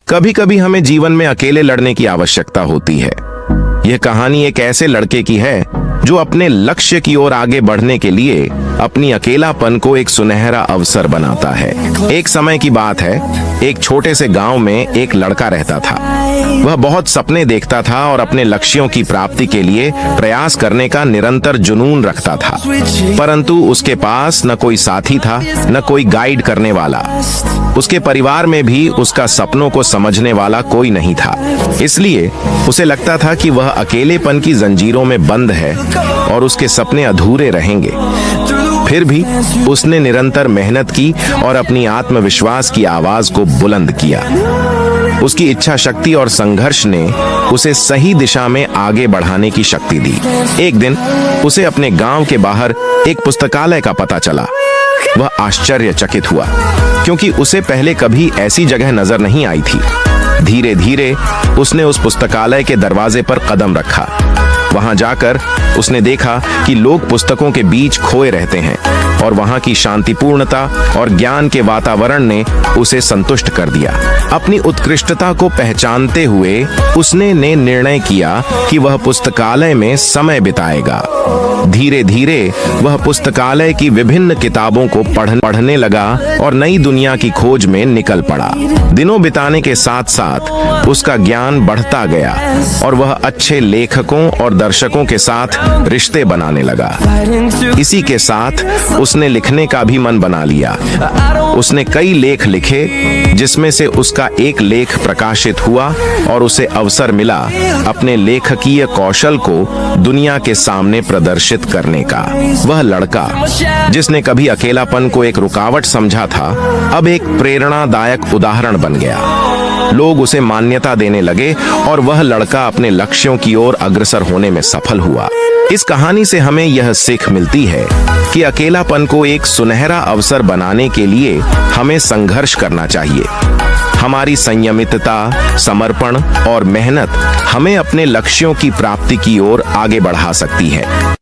कभी कभी हमें जीवन में अकेले लड़ने की आवश्यकता होती है। यह कहानी एक ऐसे लड़के की है जो अपने लक्ष्य की ओर आगे बढ़ने के लिए अपनी अकेलापन को एक सुनहरा अवसर बनाता है। एक समय की बात है, एक छोटे से गांव में एक लड़का रहता था। वह बहुत सपने देखता था और अपने लक्ष्यों की प्राप्ति के लिए प्रयास करने का निरंतर जुनून रखता था, परंतु उसके पास न कोई साथी था, न कोई गाइड करने वाला। उसके परिवार में भी उसका सपनों को समझने वाला कोई नहीं था। इसलिए उसे लगता था कि वह अकेलेपन की जंजीरों में बंद है और उसके सपने अधूरे रहेंगे। फिर भी उसने निरंतर मेहनत की और अपनी आत्मविश्वास की आवाज को बुलंद किया। उसकी इच्छा शक्ति और संघर्ष ने उसे सही दिशा में आगे बढ़ाने की शक्ति दी। एक दिन उसे अपने गांव के बाहर एक पुस्तकालय का पता चला। वह आश्चर्यचकित हुआ, क्योंकि उसे पहले कभी ऐसी जगह नजर नहीं आई थी। धीरे धीरे उसने उस पुस्तकालय के दरवाजे पर कदम रखा। वहां जाकर उसने देखा कि लोग पुस्तकों के बीच खोए रहते हैं और वहां की शांतिपूर्णता और ज्ञान के वातावरण ने उसे संतुष्ट कर दिया। अपनी उत्कृष्टता को पहचानते हुए उसने निर्णय किया कि वह पुस्तकालय में समय बिताएगा। धीरे धीरे वह पुस्तकालय की विभिन्न किताबों को पढ़ने लगा और नई दुनिया की खोज में निकल पड़ा। दिनों बिताने के साथ साथ उसका ज्ञान बढ़ता गया और वह अच्छे लेखकों और दर्शकों के साथ रिश्ते बनाने लगा। इसी के साथ उसने लिखने का भी मन बना लिया। उसने कई लेख लिखे, जिसमें से उसका एक लेख प्रकाशित हुआ और उसे अवसर मिला अपने लेखकीय कौशल को दुनिया के सामने प्रदर्शित करने का। वह लड़का जिसने कभी अकेलापन को एक रुकावट समझा था, अब एक प्रेरणादायक उदाहरण बन गया। लोग उसे मान्यता देने लगे और वह लड़का अपने लक्ष्यों की ओर अग्रसर होने में सफल हुआ। इस कहानी से हमें यह सीख मिलती है कि अकेलापन को एक सुनहरा अवसर बनाने के लिए हमें संघर्ष करना चाहिए। हमारी संयमितता, समर्पण और मेहनत हमें अपने लक्ष्यों की प्राप्ति की ओर आगे बढ़ा सकती है।